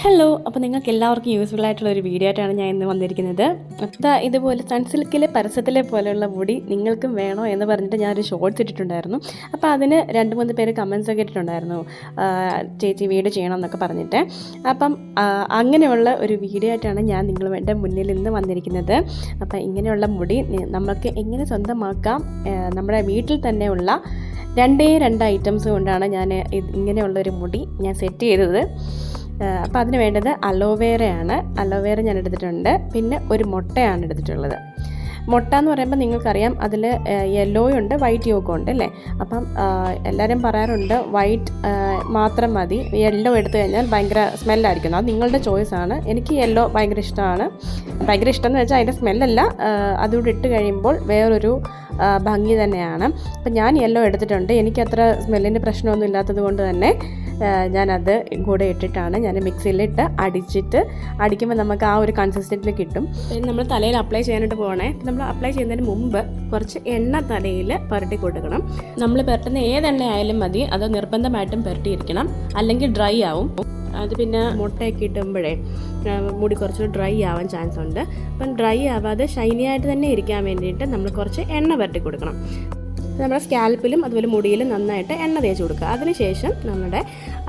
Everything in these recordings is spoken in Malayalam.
ഹലോ, അപ്പോൾ നിങ്ങൾക്ക് എല്ലാവർക്കും യൂസ്ഫുൾ ആയിട്ടുള്ള ഒരു വീഡിയോ ആയിട്ടാണ് ഞാൻ ഇന്ന് വന്നിരിക്കുന്നത്. ഇതുപോലെ സൺസിൽക്കിലെ പരസ്യത്തിലെ പോലെയുള്ള മുടി നിങ്ങൾക്കും വേണോ എന്ന് പറഞ്ഞിട്ട് ഞാനൊരു ഷോർട്സ് ഇട്ടിട്ടുണ്ടായിരുന്നു. അപ്പോൾ അതിന് 2-3 പേര് കമൻസ് ഒക്കെ ഇട്ടിട്ടുണ്ടായിരുന്നു, ചേച്ചി വീഡിയോ ചെയ്യണം എന്നൊക്കെ പറഞ്ഞിട്ട്. അപ്പം അങ്ങനെയുള്ള ഒരു വീഡിയോ ആയിട്ടാണ് ഞാൻ നിങ്ങളുടെ മുന്നിൽ ഇന്ന് വന്നിരിക്കുന്നത്. അപ്പോൾ ഇങ്ങനെയുള്ള മുടി നമുക്ക് എങ്ങനെ സ്വന്തമാക്കാം, നമ്മുടെ വീട്ടിൽ തന്നെയുള്ള 2 ഐറ്റംസ് കൊണ്ടാണ് ഞാൻ ഇങ്ങനെയുള്ളൊരു മുടി ഞാൻ സെറ്റ് ചെയ്തത്. അപ്പോൾ അതിന് വേണ്ടത് അലോവേറയാണ്. അലോവേറ ഞാൻ എടുത്തിട്ടുണ്ട്. പിന്നെ ഒരു മുട്ടയാണ് എടുത്തിട്ടുള്ളത്. മുട്ട എന്ന് പറയുമ്പോൾ നിങ്ങൾക്കറിയാം, അതിൽ യെല്ലോയും ഉണ്ട് വൈറ്റ് യോക്കും ഉണ്ട് അല്ലേ. അപ്പം എല്ലാവരും പറയാറുണ്ട് വൈറ്റ് മാത്രം മതി, യെല്ലോ എടുത്തു കഴിഞ്ഞാൽ ഭയങ്കര സ്മെല്ലായിരിക്കും. അത് നിങ്ങളുടെ ചോയ്സാണ്. എനിക്ക് യെല്ലോ ഭയങ്കര ഇഷ്ടമാണ്. ഭയങ്കര ഇഷ്ടം എന്ന് വെച്ചാൽ അതിൻ്റെ സ്മെല്ലല്ല, അതുകൂടെ ഇട്ട് കഴിയുമ്പോൾ വേറൊരു ഭംഗി തന്നെയാണ്. അപ്പം ഞാൻ യെല്ലോ എടുത്തിട്ടുണ്ട്. എനിക്കത്ര സ്മെല്ലിൻ്റെ പ്രശ്നമൊന്നും ഇല്ലാത്തത് കൊണ്ട് തന്നെ ഞാനത് കൂടെ ഇട്ടിട്ടാണ് ഞാൻ മിക്സിയിലിട്ട് അടിക്കുമ്പോൾ നമുക്ക് ആ ഒരു കൺസിസ്റ്റൻറ്റിൽ കിട്ടും. നമ്മൾ തലയിൽ അപ്ലൈ ചെയ്യാനായിട്ട് പോകണേ. നമ്മൾ അപ്ലൈ ചെയ്യുന്നതിന് മുമ്പ് കുറച്ച് എണ്ണ തലയിൽ പുരട്ടി കൊടുക്കണം. നമ്മൾ പുരട്ടുന്ന ഏതെണ്ണ ആയാലും മതി, അത് നിർബന്ധമായിട്ടും പുരട്ടിയിരിക്കണം, അല്ലെങ്കിൽ ഡ്രൈ ആവും. അത് പിന്നെ മുട്ടയൊക്കെ ഇട്ടുമ്പോഴേ മുടി കുറച്ച് ഡ്രൈ ആവാൻ ചാൻസ് ഉണ്ട്. അപ്പം ഡ്രൈ ആവാതെ ഷൈനി ആയിട്ട് തന്നെ ഇരിക്കാൻ വേണ്ടിയിട്ട് നമ്മൾ കുറച്ച് എണ്ണ പുരട്ടി കൊടുക്കണം. നമ്മുടെ സ്കാൽപ്പിലും അതുപോലെ മുടിയിലും നന്നായിട്ട് എണ്ണ തേച്ച് കൊടുക്കുക. അതിനുശേഷം നമ്മുടെ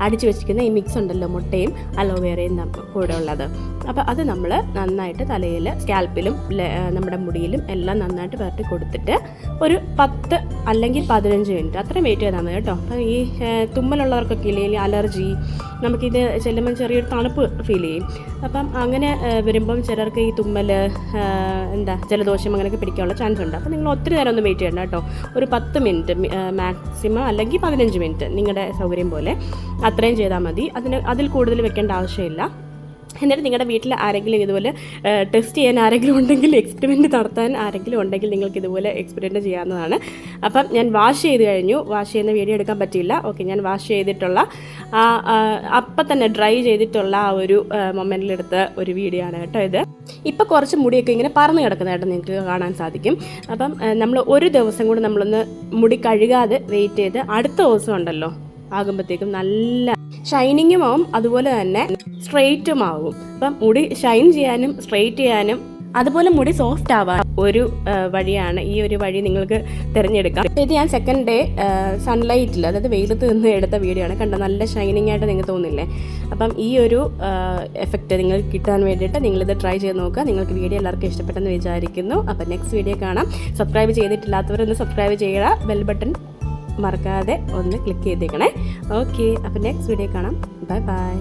അടിച്ചു വെച്ചിരിക്കുന്ന ഈ മിക്സ് ഉണ്ടല്ലോ, മുട്ടയും അലോവേറയും കൂടെ ഉള്ളത്, അപ്പോൾ അത് നമ്മൾ നന്നായിട്ട് തലയിൽ, സ്കാൽപ്പിലും നമ്മുടെ മുടിയിലും എല്ലാം നന്നായിട്ട് പുരട്ടി കൊടുത്തിട്ട് ഒരു 10 അല്ലെങ്കിൽ 15 മിനിറ്റ് അത്രയും വെയിറ്റ് ചെയ്താൽ മതി കേട്ടോ. അപ്പം ഈ തുമ്മലുള്ളവർക്കൊക്കെ ഇല്ലേ, അലർജി, നമുക്കിത് ചെല്ലുമ്പം ചെറിയൊരു തണുപ്പ് ഫീൽ ചെയ്യും. അപ്പം അങ്ങനെ വരുമ്പം ചിലർക്ക് ഈ തുമ്മൽ, ജലദോഷം അങ്ങനെയൊക്കെ പിടിക്കാനുള്ള ചാൻസ് ഉണ്ട്. അപ്പോൾ നിങ്ങൾ ഒത്തിരി നേരം ഒന്നും വെയിറ്റ് ചെയ്യണ്ട കേട്ടോ. ഒരു 10 മിനിറ്റ് മാക്സിമം, അല്ലെങ്കിൽ 15 മിനിറ്റ് നിങ്ങളുടെ സൗകര്യം പോലെ അത്രയും ചെയ്താൽ മതി. അതിൽ കൂടുതൽ വെക്കേണ്ട ആവശ്യമില്ല. എന്നിട്ട് നിങ്ങളുടെ വീട്ടിൽ ആരെങ്കിലും ഇതുപോലെ ടെസ്റ്റ് ചെയ്യാൻ ആരെങ്കിലും ഉണ്ടെങ്കിൽ, എക്സ്പെരിമെൻറ്റ് നടത്താൻ ആരെങ്കിലും ഉണ്ടെങ്കിൽ നിങ്ങൾക്ക് ഇതുപോലെ എക്സ്പെരിമെൻറ്റ് ചെയ്യാവുന്നതാണ്. അപ്പം ഞാൻ വാഷ് ചെയ്ത് കഴിഞ്ഞു. വാഷ് ചെയ്യുന്ന വീഡിയോ എടുക്കാൻ പറ്റില്ല. ഓക്കെ, ഞാൻ വാഷ് ചെയ്തിട്ടുള്ള അപ്പം തന്നെ ഡ്രൈ ചെയ്തിട്ടുള്ള ആ ഒരു മൊമെൻറ്റിലെടുത്ത ഒരു വീഡിയോ ആണ് കേട്ടോ ഇത്. ഇപ്പം കുറച്ച് മുടിയൊക്കെ ഇങ്ങനെ പറന്ന് കിടക്കുന്നതായിട്ട് നിങ്ങൾക്ക് കാണാൻ സാധിക്കും. അപ്പം നമ്മൾ ഒരു ദിവസം കൂടി നമ്മളൊന്ന് മുടി കഴുകാതെ വെയിറ്റ് ചെയ്ത് അടുത്ത ദിവസം ഉണ്ടല്ലോ ആകുമ്പോഴത്തേക്കും നല്ല ഷൈനിങ്ങും ആവും, അതുപോലെ തന്നെ സ്ട്രെയിറ്റും ആവും. അപ്പം മുടി ഷൈൻ ചെയ്യാനും സ്ട്രെയിറ്റ് ചെയ്യാനും അതുപോലെ മുടി സോഫ്റ്റ് ആവാൻ ഒരു വഴിയാണ് ഈ ഒരു വഴി നിങ്ങൾക്ക് തിരഞ്ഞെടുക്കാം. ഇത് ഞാൻ സെക്കൻഡ് ഡേ സൺലൈറ്റിൽ, അതായത് വെയിലത്ത് നിന്ന് എടുത്ത വീഡിയോ ആണ്. കണ്ട നല്ല ഷൈനിങ് ആയിട്ട് നിങ്ങൾക്ക് തോന്നില്ലേ. അപ്പം ഈ ഒരു എഫക്റ്റ് നിങ്ങൾക്ക് കിട്ടാൻ വേണ്ടിയിട്ട് നിങ്ങളിത് ട്രൈ ചെയ്ത് നോക്കുക. നിങ്ങൾക്ക് വീഡിയോ എല്ലാവർക്കും ഇഷ്ടപ്പെട്ടെന്ന് വിചാരിക്കുന്നു. അപ്പം നെക്സ്റ്റ് വീഡിയോ കാണാം. സബ്സ്ക്രൈബ് ചെയ്തിട്ടില്ലാത്തവരൊന്ന് സബ്സ്ക്രൈബ് ചെയ്യുക. ബെൽ ബട്ടൺ മറക്കാതെ ഒന്ന് ക്ലിക്ക് ചെയ്തേക്കണേ. ഓക്കെ, അപ്പോൾ നെക്സ്റ്റ് വീഡിയോ കാണാം. Bye bye.